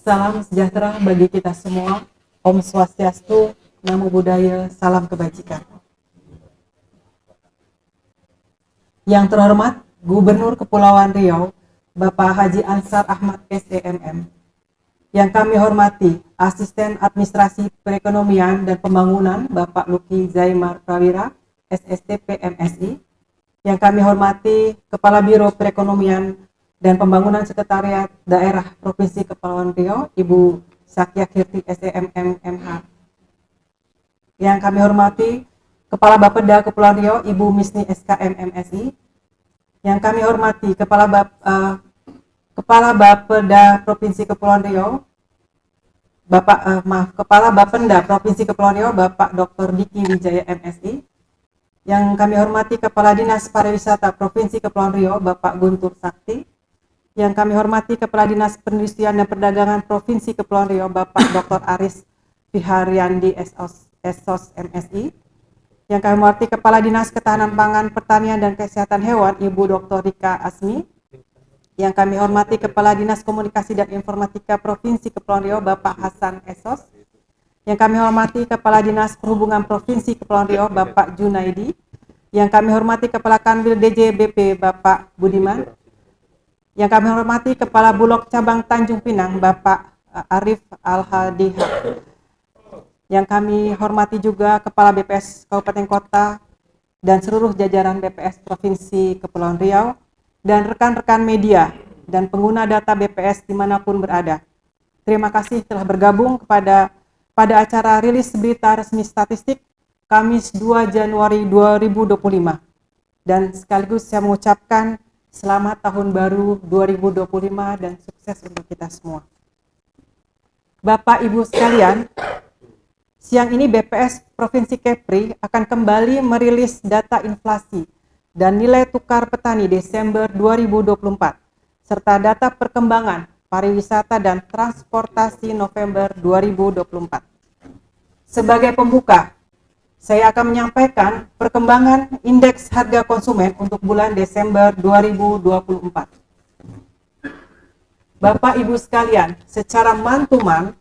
Salam sejahtera bagi kita semua. Om Swastiastu, Namo Buddhaya, salam kebajikan. Yang terhormat Gubernur Kepulauan Riau, Bapak Haji Ansar Ahmad SEMM. Yang kami hormati Asisten Administrasi Perekonomian dan Pembangunan Bapak Luki Zaimar Prawira, SSTP MSI. Yang kami hormati Kepala Biro Perekonomian dan Pembangunan Sekretariat Daerah Provinsi Kepulauan Riau, Ibu Sakya Kirti SEMM MH. Yang kami hormati Kepala Bapeda Kepulauan Riau, Ibu Misni SKM MSI. Yang kami hormati Kepala Bapeda Provinsi Kepulauan Riau, Kepala Bapenda Provinsi Kepulauan Riau, Bapak Dr. Diki Wijaya MSI. Yang kami hormati Kepala Dinas Pariwisata Provinsi Kepulauan Riau, Bapak Guntur Sakti. Yang kami hormati Kepala Dinas Perindustrian dan Perdagangan Provinsi Kepulauan Riau, Bapak Dr. Aris Fiharyandi SOS MSI. Yang kami hormati Kepala Dinas Ketahanan Pangan, Pertanian dan Kesehatan Hewan, Ibu Dr. Rika Asmi. Yang kami hormati Kepala Dinas Komunikasi dan Informatika Provinsi Kepulauan Riau, Bapak Hasan Esos. Yang kami hormati Kepala Dinas Perhubungan Provinsi Kepulauan Riau, Bapak Junaidi. Yang kami hormati Kepala Kanwil DJBP, Bapak Budiman. Yang kami hormati Kepala Bulog Cabang Tanjung Pinang, Bapak Arif Al-Hadihah. Yang kami hormati juga Kepala BPS Kabupaten Kota dan seluruh jajaran BPS Provinsi Kepulauan Riau, dan rekan-rekan media dan pengguna data BPS dimanapun berada. Terima kasih telah bergabung pada acara rilis berita resmi statistik Kamis 2 Januari 2025. Dan sekaligus saya mengucapkan selamat tahun baru 2025 dan sukses untuk kita semua. Bapak Ibu sekalian, siang ini BPS Provinsi Kepri akan kembali merilis data inflasi dan nilai tukar petani Desember 2024 serta data perkembangan pariwisata dan transportasi November 2024. Sebagai pembuka, saya akan menyampaikan perkembangan indeks harga konsumen untuk bulan Desember 2024. Bapak Ibu sekalian, secara man-to-man,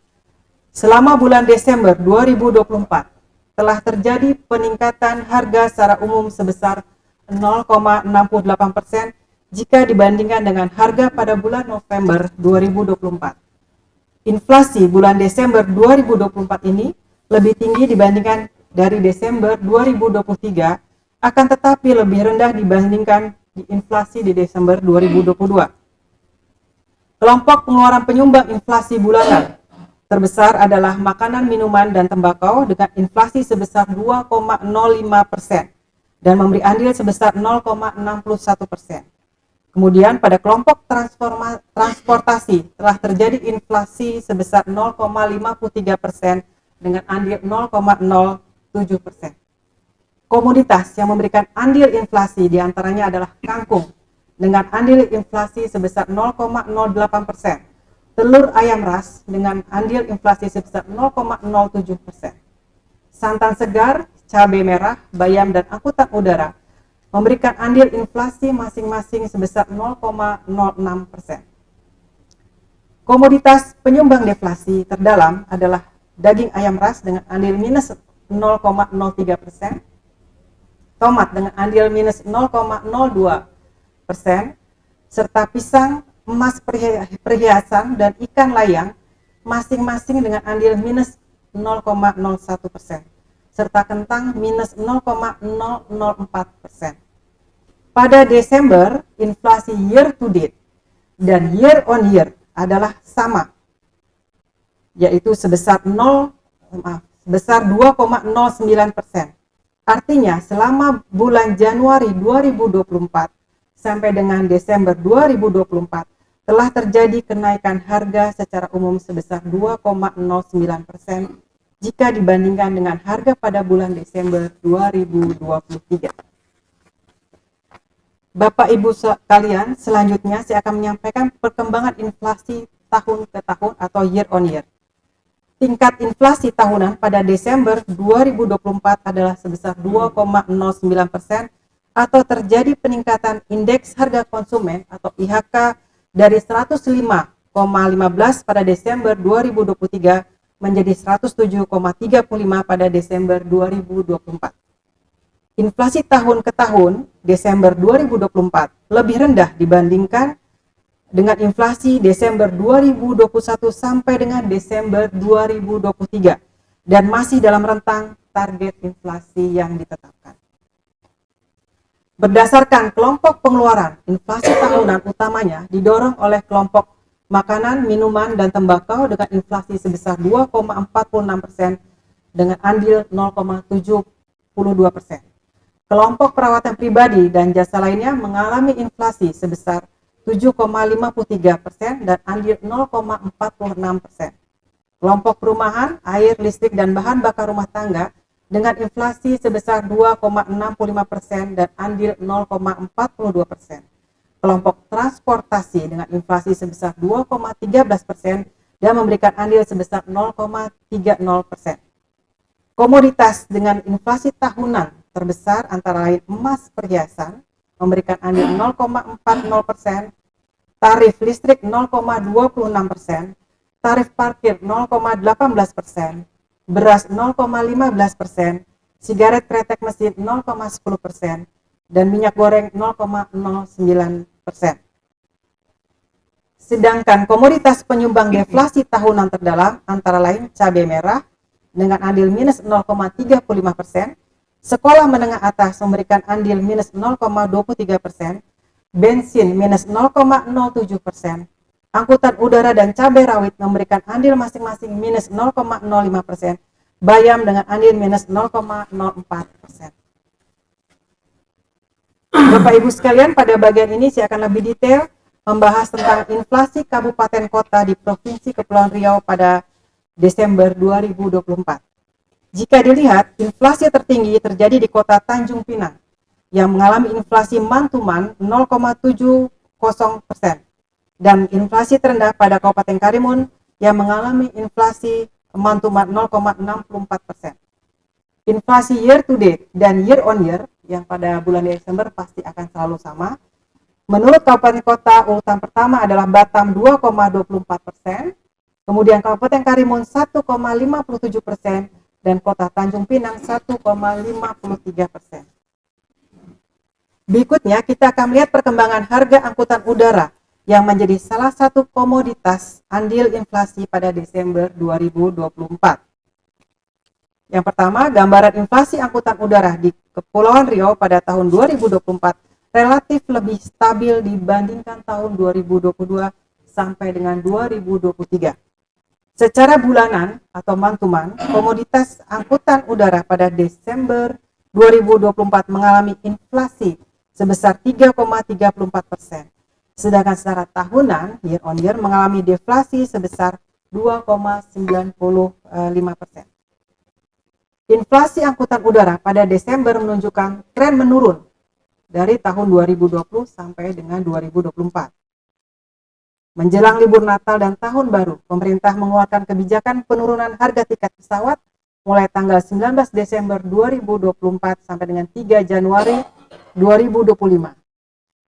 selama bulan Desember 2024 telah terjadi peningkatan harga secara umum sebesar 0,68% jika dibandingkan dengan harga pada bulan November 2024. Inflasi bulan Desember 2024 ini lebih tinggi dibandingkan dari Desember 2023, akan tetapi lebih rendah dibandingkan di inflasi di Desember 2022. Kelompok pengeluaran penyumbang inflasi bulanan terbesar adalah makanan, minuman, dan tembakau dengan inflasi sebesar 2,05% dan memberi andil sebesar 0,61%. Kemudian pada kelompok transportasi telah terjadi inflasi sebesar 0,53% dengan andil 0,07%. Komoditas yang memberikan andil inflasi diantaranya adalah kangkung dengan andil inflasi sebesar 0,08%, telur ayam ras dengan andil inflasi sebesar 0,07%, santan segar, cabai merah, bayam, dan angkutan udara memberikan andil inflasi masing-masing sebesar 0,06%. Komoditas penyumbang deflasi terdalam adalah daging ayam ras dengan andil minus 0,03%, tomat dengan andil minus 0,02%, serta pisang, emas perhiasan, dan ikan layang masing-masing dengan andil minus 0,01%, serta kentang minus 0,004%. Pada Desember, inflasi year to date dan year on year adalah sama, yaitu sebesar 2,09%. Artinya selama bulan Januari 2024 sampai dengan Desember 2024 telah terjadi kenaikan harga secara umum sebesar 2,09% jika dibandingkan dengan harga pada bulan Desember 2023. Bapak Ibu sekalian, selanjutnya saya akan menyampaikan perkembangan inflasi tahun ke tahun atau year on year. Tingkat inflasi tahunan pada Desember 2024 adalah sebesar 2,09% atau terjadi peningkatan indeks harga konsumen atau IHK dari 105 pada Desember 2023 menjadi 107,35 pada Desember 2024. Inflasi tahun ke tahun Desember 2024 lebih rendah dibandingkan dengan inflasi Desember 2021 sampai dengan Desember 2023 dan masih dalam rentang target inflasi yang ditetapkan. Berdasarkan kelompok pengeluaran, inflasi tahunan utamanya didorong oleh kelompok makanan, minuman, dan tembakau dengan inflasi sebesar 2,46% dengan andil 0,72%. Kelompok perawatan pribadi dan jasa lainnya mengalami inflasi sebesar 7,53% dan andil 0,46%. Kelompok perumahan, air, listrik, dan bahan bakar rumah tangga dengan inflasi sebesar 2,65% dan andil 0,42%. Kelompok transportasi dengan inflasi sebesar 2,13% dan memberikan andil sebesar 0,30%. Komoditas dengan inflasi tahunan terbesar antara lain emas perhiasan memberikan andil 0,40%, tarif listrik 0,26%, tarif parkir 0,18%, beras 0,15%, sigaret kretek mesin 0,10%, dan minyak goreng 0,09%. Sedangkan komoditas penyumbang deflasi tahunan terdalam antara lain cabai merah dengan andil minus 0,35%, sekolah menengah atas memberikan andil minus 0,23%, bensin minus 0,07%, angkutan udara dan cabai rawit memberikan andil masing-masing minus 0,05%, bayam dengan andil minus 0,04%. Bapak Ibu sekalian, pada bagian ini saya akan lebih detail membahas tentang inflasi kabupaten kota di Provinsi Kepulauan Riau pada Desember 2024. Jika dilihat, inflasi tertinggi terjadi di kota Tanjung Pinang yang mengalami inflasi month-to-month 0,70% dan inflasi terendah pada Kabupaten Karimun yang mengalami inflasi month-to-month 0,64%. Inflasi year-to-date dan year-on-year yang pada bulan Desember pasti akan selalu sama. Menurut kabupaten kota, urutan pertama adalah Batam 2,24%, kemudian Kabupaten Karimun 1,57%, dan kota Tanjung Pinang 1,53%. Berikutnya kita akan melihat perkembangan harga angkutan udara yang menjadi salah satu komoditas andil inflasi pada Desember 2024. Yang pertama, gambaran inflasi angkutan udara di Kepulauan Riau pada tahun 2024 relatif lebih stabil dibandingkan tahun 2022 sampai dengan 2023. Secara bulanan atau month-to-month, komoditas angkutan udara pada Desember 2024 mengalami inflasi sebesar 3,34%. Sedangkan secara tahunan, year on year mengalami deflasi sebesar 2,95%. Inflasi angkutan udara pada Desember menunjukkan tren menurun dari tahun 2020 sampai dengan 2024. Menjelang libur Natal dan Tahun Baru, pemerintah mengeluarkan kebijakan penurunan harga tiket pesawat mulai tanggal 19 Desember 2024 sampai dengan 3 Januari 2025.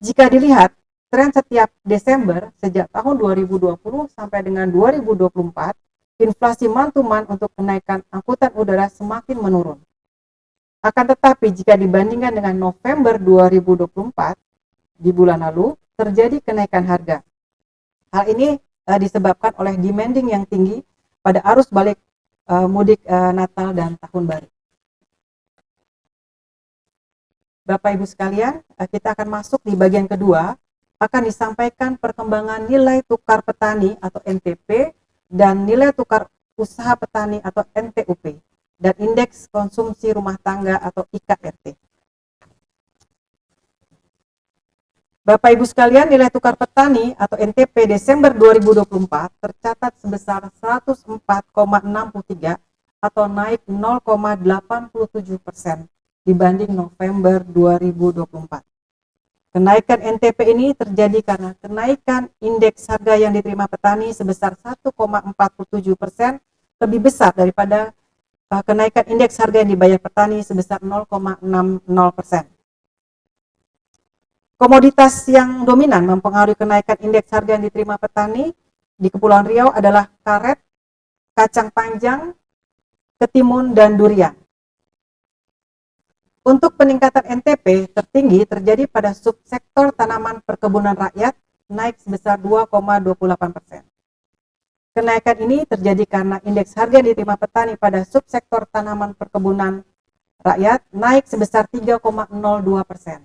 Jika dilihat, tren setiap Desember sejak tahun 2020 sampai dengan 2024, inflasi month-to-month untuk kenaikan angkutan udara semakin menurun. Akan tetapi jika dibandingkan dengan November 2024, di bulan lalu, terjadi kenaikan harga. Hal ini disebabkan oleh demanding yang tinggi pada arus balik mudik Natal dan Tahun Baru. Bapak Ibu sekalian, kita akan masuk di bagian kedua, akan disampaikan perkembangan nilai tukar petani atau NTP dan nilai tukar usaha petani atau NTUP dan indeks konsumsi rumah tangga atau IKRT. Bapak Ibu sekalian, nilai tukar petani atau NTP Desember 2024 tercatat sebesar 104,63 atau naik 0,87% dibanding November 2024. Kenaikan NTP ini terjadi karena kenaikan indeks harga yang diterima petani sebesar 1,47% lebih besar daripada kenaikan indeks harga yang dibayar petani sebesar 0,60%. Komoditas yang dominan mempengaruhi kenaikan indeks harga yang diterima petani di Kepulauan Riau adalah karet, kacang panjang, ketimun, dan durian. Untuk peningkatan NTP tertinggi terjadi pada subsektor tanaman perkebunan rakyat, naik sebesar 2,28%. Kenaikan ini terjadi karena indeks harga yang diterima petani pada subsektor tanaman perkebunan rakyat naik sebesar 3,02%.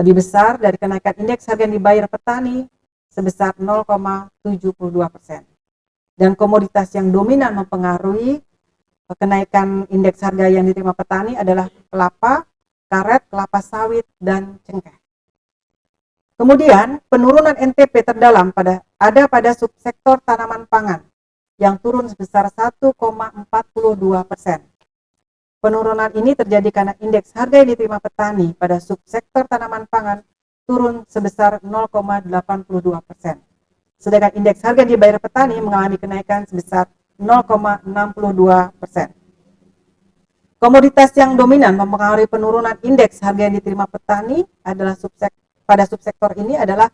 Lebih besar dari kenaikan indeks harga yang dibayar petani sebesar 0,72%. Dan komoditas yang dominan mempengaruhi kenaikan indeks harga yang diterima petani adalah kelapa, karet, kelapa sawit, dan cengkeh. Kemudian penurunan NTP terdalam pada subsektor tanaman pangan yang turun sebesar 1,42%. Penurunan ini terjadi karena indeks harga yang diterima petani pada subsektor tanaman pangan turun sebesar 0,82%. Sedangkan indeks harga yang dibayar petani mengalami kenaikan sebesar 0,62%. Komoditas yang dominan mempengaruhi penurunan indeks harga yang diterima petani adalah pada subsektor ini adalah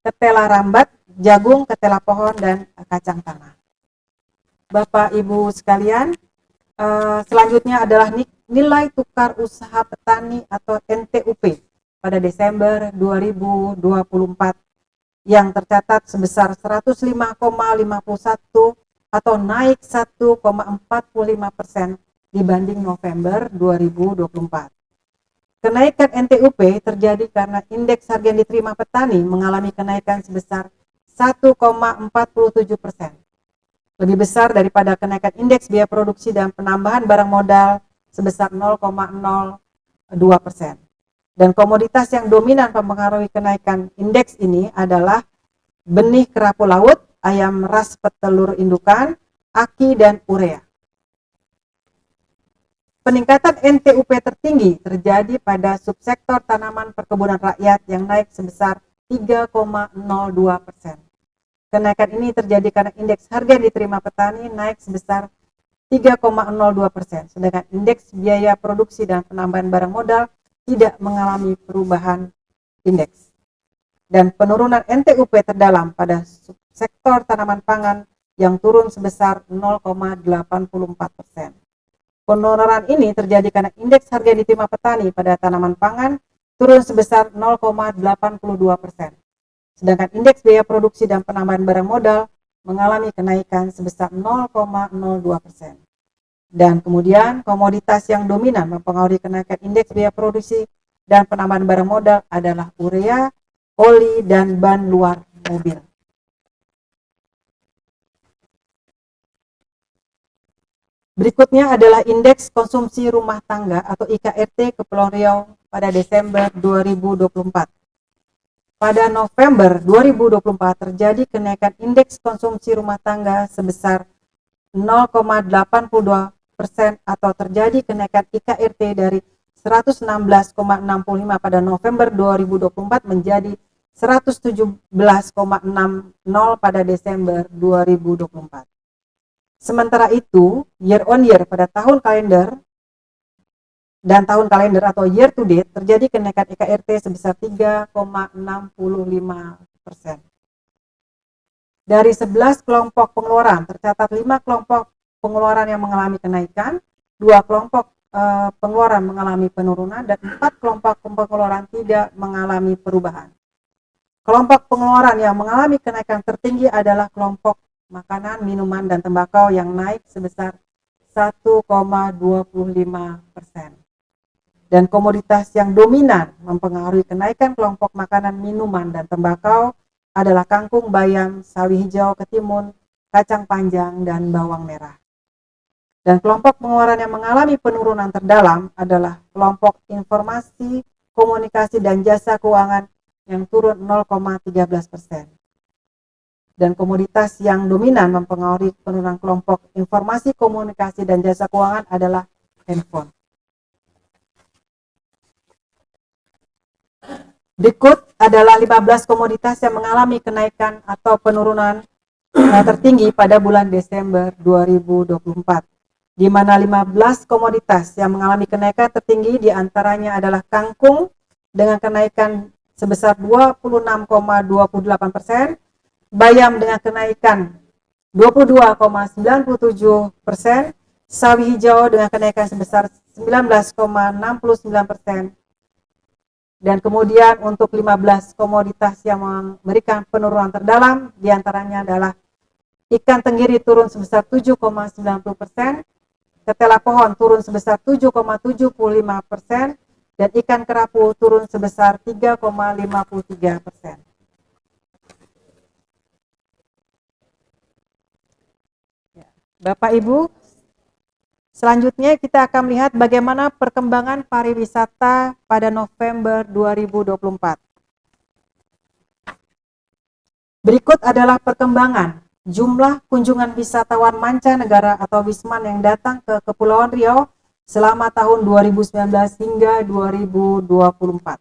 ketela rambat, jagung, ketela pohon, dan kacang tanah. Bapak Ibu sekalian, selanjutnya adalah nilai tukar usaha petani atau NTUP pada Desember 2024 yang tercatat sebesar 105,51 atau naik 1,45% dibanding November 2024. Kenaikan NTUP terjadi karena indeks harga yang diterima petani mengalami kenaikan sebesar 1,47%. Lebih besar daripada kenaikan indeks biaya produksi dan penambahan barang modal sebesar 0,02%. Dan komoditas yang dominan mempengaruhi kenaikan indeks ini adalah benih kerapu laut, ayam ras petelur indukan, aki, dan urea. Peningkatan NTUP tertinggi terjadi pada subsektor tanaman perkebunan rakyat yang naik sebesar 3,02%. Kenaikan ini terjadi karena indeks harga yang diterima petani naik sebesar 3,02%, sedangkan indeks biaya produksi dan penambahan barang modal tidak mengalami perubahan indeks. Dan penurunan NTUP terdalam pada sektor tanaman pangan yang turun sebesar 0,84%. Penurunan ini terjadi karena indeks harga yang diterima petani pada tanaman pangan turun sebesar 0,82%. Sedangkan indeks biaya produksi dan penambahan barang modal mengalami kenaikan sebesar 0,02%. Dan kemudian komoditas yang dominan mempengaruhi kenaikan indeks biaya produksi dan penambahan barang modal adalah urea, oli, dan ban luar mobil. Berikutnya adalah indeks konsumsi rumah tangga atau IKRT Kepulauan Riau pada Desember 2024. Pada November 2024 terjadi kenaikan indeks konsumsi rumah tangga sebesar 0,82% atau terjadi kenaikan IKRT dari 116,65 pada November 2024 menjadi 117,60 pada Desember 2024. Sementara itu, year on year pada tahun kalender dan tahun kalender atau year to date terjadi kenaikan IKRT sebesar 3,65%. Dari 11 kelompok pengeluaran tercatat 5 kelompok pengeluaran yang mengalami kenaikan, 2 kelompok pengeluaran mengalami penurunan, dan 4 kelompok pengeluaran tidak mengalami perubahan. Kelompok pengeluaran yang mengalami kenaikan tertinggi adalah kelompok makanan, minuman, dan tembakau yang naik sebesar 1,25%. Dan komoditas yang dominan mempengaruhi kenaikan kelompok makanan, minuman, dan tembakau adalah kangkung, bayam, sawi hijau, ketimun, kacang panjang, dan bawang merah. Dan kelompok pengeluaran yang mengalami penurunan terdalam adalah kelompok informasi, komunikasi, dan jasa keuangan yang turun 0,13%. Dan komoditas yang dominan mempengaruhi penurunan kelompok informasi, komunikasi, dan jasa keuangan adalah handphone. Berikut adalah 15 komoditas yang mengalami kenaikan atau penurunan tertinggi pada bulan Desember 2024. Di mana 15 komoditas yang mengalami kenaikan tertinggi diantaranya adalah kangkung dengan kenaikan sebesar 26,28%, bayam dengan kenaikan 22,97%, sawi hijau dengan kenaikan sebesar 19,69%, dan kemudian untuk 15 komoditas yang memberikan penurunan terdalam diantaranya adalah ikan tenggiri turun sebesar 7,90%, ketela pohon turun sebesar 7,75%, dan ikan kerapu turun sebesar 3,53%. Bapak Ibu, selanjutnya kita akan melihat bagaimana perkembangan pariwisata pada November 2024. Berikut adalah perkembangan jumlah kunjungan wisatawan mancanegara atau wisman yang datang ke Kepulauan Riau selama tahun 2019 hingga 2024.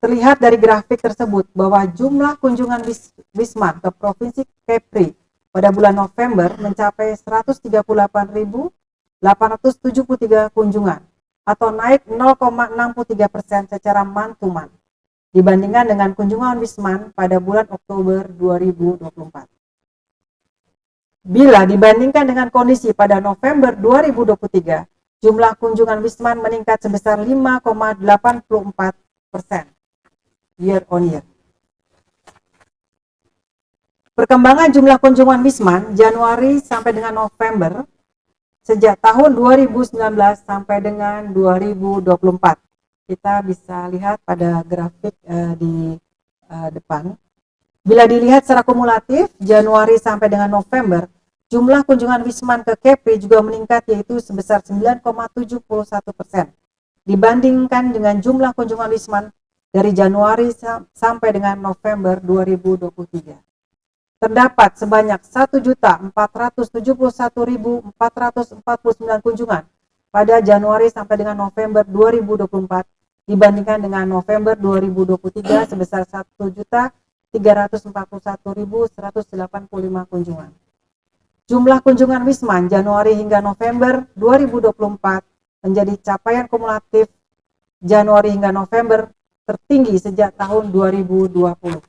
Terlihat dari grafik tersebut bahwa jumlah kunjungan wisman ke Provinsi Kepri pada bulan November mencapai 138.873 kunjungan atau naik 0,63% secara month-to-month dibandingkan dengan kunjungan wisman pada bulan Oktober 2024. Bila dibandingkan dengan kondisi pada November 2023, jumlah kunjungan wisman meningkat sebesar 5,84% year on year. Perkembangan jumlah kunjungan wisman Januari sampai dengan November sejak tahun 2019 sampai dengan 2024. Kita bisa lihat pada grafik di depan. Bila dilihat secara kumulatif Januari sampai dengan November, jumlah kunjungan wisman ke Kepri juga meningkat yaitu sebesar 9,71% dibandingkan dengan jumlah kunjungan wisman dari Januari sampai dengan November 2023. Terdapat sebanyak 1.471.449 kunjungan pada Januari sampai dengan November 2024 dibandingkan dengan November 2023 sebesar 1.341.185 kunjungan. Jumlah kunjungan wisman Januari hingga November 2024 menjadi capaian kumulatif Januari hingga November tertinggi sejak tahun 2020.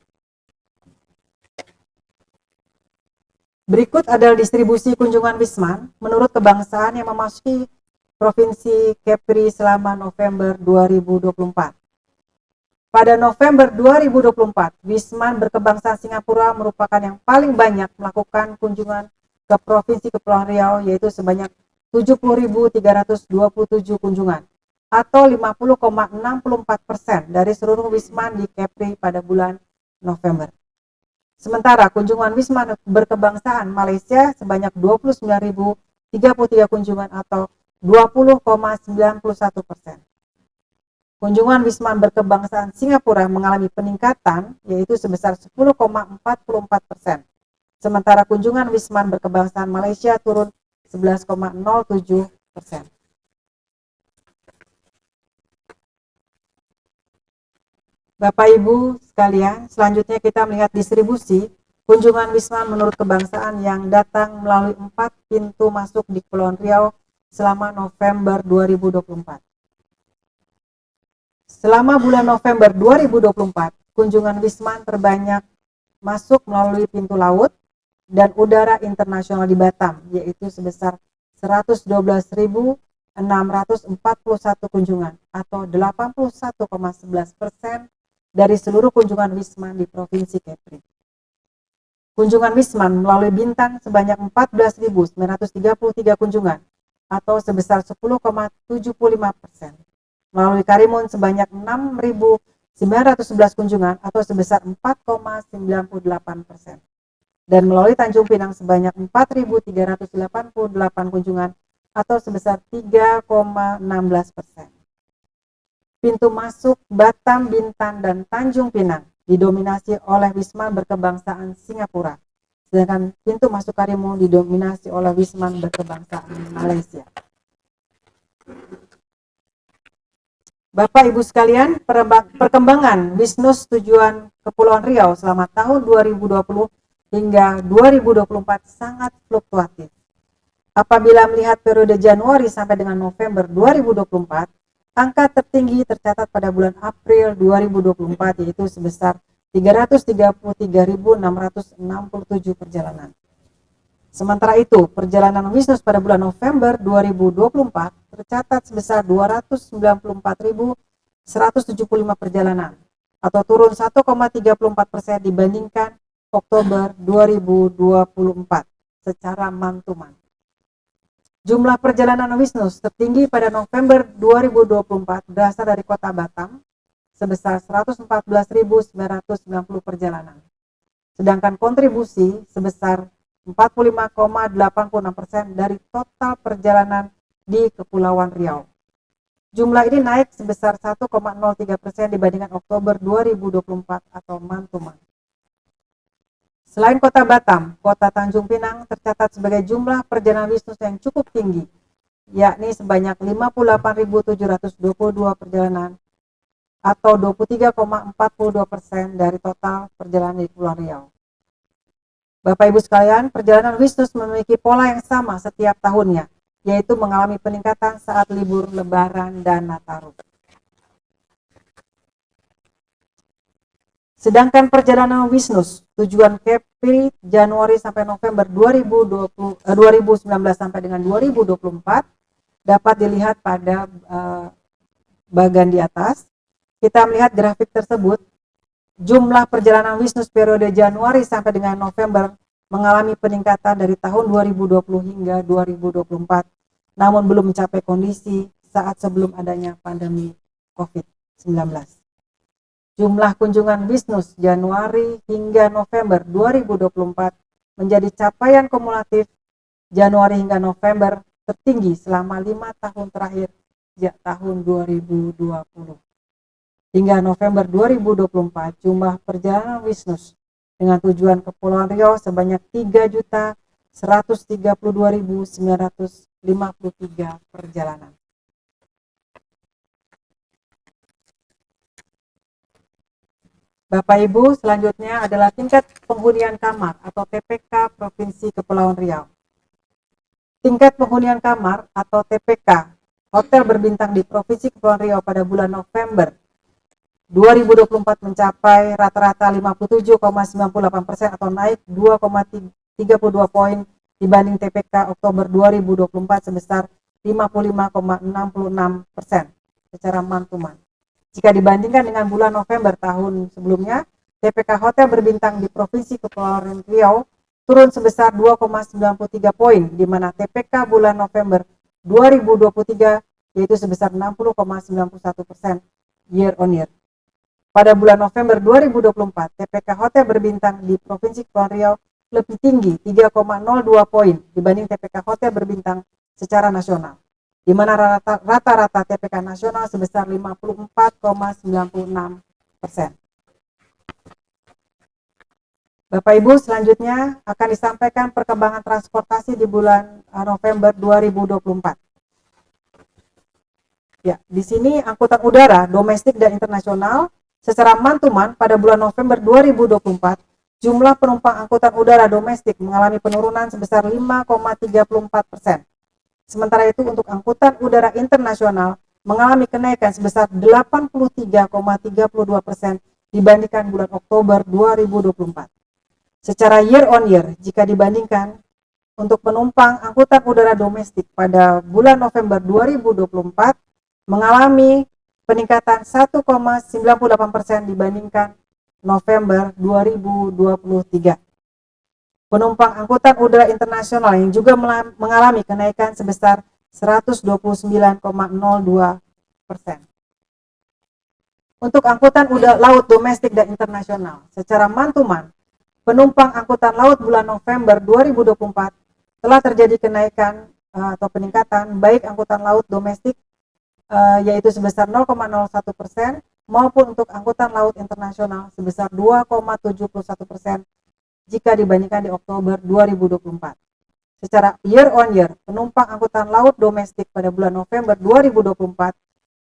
Berikut adalah distribusi kunjungan wisman menurut kebangsaan yang memasuki Provinsi Kepri selama November 2024. Pada November 2024, wisman berkebangsaan Singapura merupakan yang paling banyak melakukan kunjungan ke Provinsi Kepulauan Riau, yaitu sebanyak 70.327 kunjungan atau 50,64% dari seluruh wisman di Kepri pada bulan November. Sementara kunjungan wisman berkebangsaan Malaysia sebanyak 29.033 kunjungan atau 20,91%. Kunjungan wisman berkebangsaan Singapura mengalami peningkatan yaitu sebesar 10,44%. Sementara kunjungan wisman berkebangsaan Malaysia turun 11,07%. Bapak Ibu sekalian, selanjutnya kita melihat distribusi kunjungan wisman menurut kebangsaan yang datang melalui 4 pintu masuk di Kepulauan Riau selama November 2024. Selama bulan November 2024, kunjungan wisman terbanyak masuk melalui pintu laut dan udara internasional di Batam, yaitu sebesar 112.641 kunjungan atau 81,11% dari seluruh kunjungan wisman di Provinsi Kepri. Kunjungan wisman melalui Bintan sebanyak 14.933 kunjungan atau sebesar 10,75%. Melalui Karimun sebanyak 6.911 kunjungan atau sebesar 4,98%. Dan melalui Tanjung Pinang sebanyak 4.388 kunjungan atau sebesar 3,16%. Pintu masuk Batam, Bintan, dan Tanjung Pinang didominasi oleh wisman berkebangsaan Singapura, sedangkan pintu masuk Karimun didominasi oleh wisman berkebangsaan Malaysia. Bapak Ibu sekalian, perkembangan bisnis tujuan Kepulauan Riau selama tahun 2020 hingga 2024 sangat fluktuatif. Apabila melihat periode Januari sampai dengan November 2024, angka tertinggi tercatat pada bulan April 2024 yaitu sebesar 333.667 perjalanan. Sementara itu, perjalanan bisnis pada bulan November 2024 tercatat sebesar 294.175 perjalanan atau turun 1,34% dibandingkan Oktober 2024 secara month-to-month. Jumlah perjalanan bisnis tertinggi pada November 2024 berasal dari Kota Batam sebesar 114.990 perjalanan. Sedangkan kontribusi sebesar 45,86% dari total perjalanan di Kepulauan Riau. Jumlah ini naik sebesar 1,03% dibandingkan Oktober 2024 atau month-to-month. Selain Kota Batam, Kota Tanjung Pinang tercatat sebagai jumlah perjalanan bisnis yang cukup tinggi, yakni sebanyak 58.722 perjalanan atau 23,42% dari total perjalanan di Kepulauan Riau. Bapak Ibu sekalian, perjalanan bisnis memiliki pola yang sama setiap tahunnya, yaitu mengalami peningkatan saat libur Lebaran dan Nataru. Sedangkan perjalanan bisnis tujuan Kepri Januari sampai November 2019 sampai dengan 2024 dapat dilihat pada bagian di atas. Kita melihat grafik tersebut. Jumlah perjalanan bisnis periode Januari sampai dengan November mengalami peningkatan dari tahun 2020 hingga 2024, namun belum mencapai kondisi saat sebelum adanya pandemi COVID-19. Jumlah kunjungan bisnis Januari hingga November 2024 menjadi capaian kumulatif Januari hingga November tertinggi selama 5 tahun terakhir sejak tahun 2020. Hingga November 2024, jumlah perjalanan bisnis dengan tujuan Kepulauan Riau sebanyak 3.132.953 perjalanan. Bapak Ibu, selanjutnya adalah tingkat penghunian kamar atau TPK Provinsi Kepulauan Riau. Tingkat penghunian kamar atau TPK hotel berbintang di Provinsi Kepulauan Riau pada bulan November 2024 mencapai rata-rata 57,98% atau naik 2,32 poin dibanding TPK Oktober 2024 sebesar 55,66% secara month-to-month. Jika dibandingkan dengan bulan November tahun sebelumnya, TPK hotel berbintang di Provinsi Kepulauan Riau turun sebesar 2,93 poin, di mana TPK bulan November 2023 yaitu sebesar 60,91% year on year. Pada bulan November 2024, TPK hotel berbintang di Provinsi Kepulauan Riau lebih tinggi 3,02 poin dibanding TPK hotel berbintang secara nasional, di mana rata-rata TPK nasional sebesar 54,96%. Bapak Ibu, selanjutnya akan disampaikan perkembangan transportasi di bulan November 2024. Ya, di sini angkutan udara domestik dan internasional secara month-to-month pada bulan November 2024, jumlah penumpang angkutan udara domestik mengalami penurunan sebesar 5,34%. Sementara itu untuk angkutan udara internasional mengalami kenaikan sebesar 83,32% dibandingkan bulan Oktober 2024. Secara year on year, jika dibandingkan untuk penumpang angkutan udara domestik pada bulan November 2024 mengalami peningkatan 1,98% dibandingkan November 2023. Penumpang angkutan udara internasional yang juga mengalami kenaikan sebesar 129,02%. Untuk angkutan udara laut domestik dan internasional, secara month-to-month, penumpang angkutan laut bulan November 2024 telah terjadi kenaikan atau peningkatan baik angkutan laut domestik yaitu sebesar 0,01% maupun untuk angkutan laut internasional sebesar 2,71% jika dibandingkan di Oktober 2024. Secara year on year, penumpang angkutan laut domestik pada bulan November 2024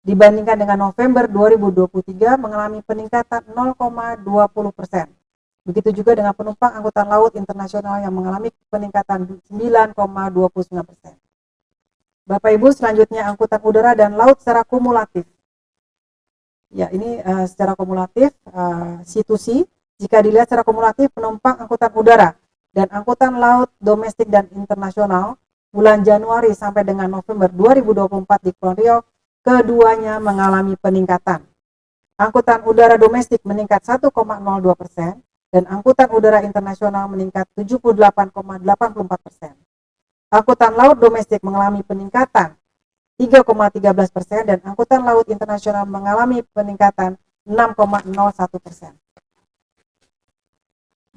dibandingkan dengan November 2023 mengalami peningkatan 0,20%. Begitu juga dengan penumpang angkutan laut internasional yang mengalami peningkatan 9,29%. Bapak Ibu, selanjutnya angkutan udara dan laut secara kumulatif. Ya, ini secara kumulatif situsi jika dilihat secara kumulatif penumpang angkutan udara dan angkutan laut domestik dan internasional bulan Januari sampai dengan November 2024 di Kepulauan Riau keduanya mengalami peningkatan. Angkutan udara domestik meningkat 1,02% dan angkutan udara internasional meningkat 78,84%. Angkutan laut domestik mengalami peningkatan 3,13% dan angkutan laut internasional mengalami peningkatan 6,01%.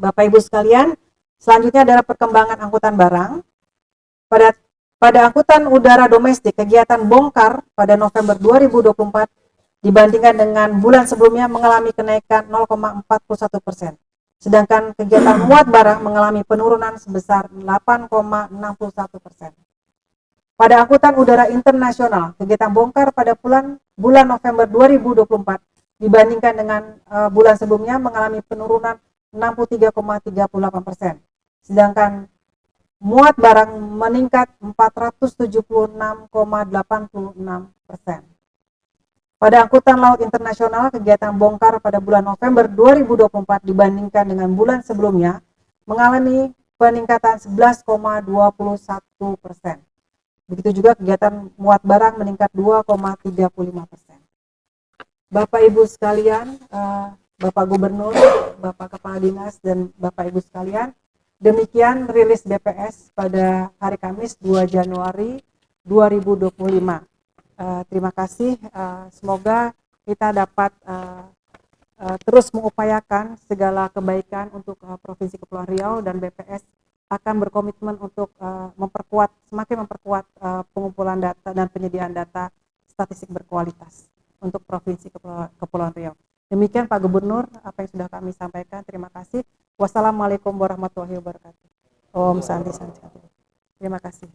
Bapak Ibu sekalian, selanjutnya adalah perkembangan angkutan barang. Pada angkutan udara domestik, kegiatan bongkar pada November 2024 dibandingkan dengan bulan sebelumnya mengalami kenaikan 0,41%. Sedangkan kegiatan muat barang mengalami penurunan sebesar 8,61%. Pada angkutan udara internasional, kegiatan bongkar pada bulan November 2024 dibandingkan dengan bulan sebelumnya mengalami penurunan 63,38%. Sedangkan muat barang meningkat 476,86%. Pada angkutan laut internasional, kegiatan bongkar pada bulan November 2024 dibandingkan dengan bulan sebelumnya mengalami peningkatan 11,21%. Begitu juga kegiatan muat barang meningkat 2,35%. Bapak Ibu sekalian, Bapak Gubernur, Bapak Kepala Dinas, dan Bapak Ibu sekalian, demikian rilis BPS pada hari Kamis 2 Januari 2025. Terima kasih, semoga kita dapat terus mengupayakan segala kebaikan untuk Provinsi Kepulauan Riau, dan BPS akan berkomitmen untuk semakin memperkuat pengumpulan data dan penyediaan data statistik berkualitas untuk Provinsi Kepulauan Riau. Demikian Pak Gubernur, apa yang sudah kami sampaikan. Terima kasih. Wassalamualaikum warahmatullahi wabarakatuh. Om Santi Santi. Terima kasih.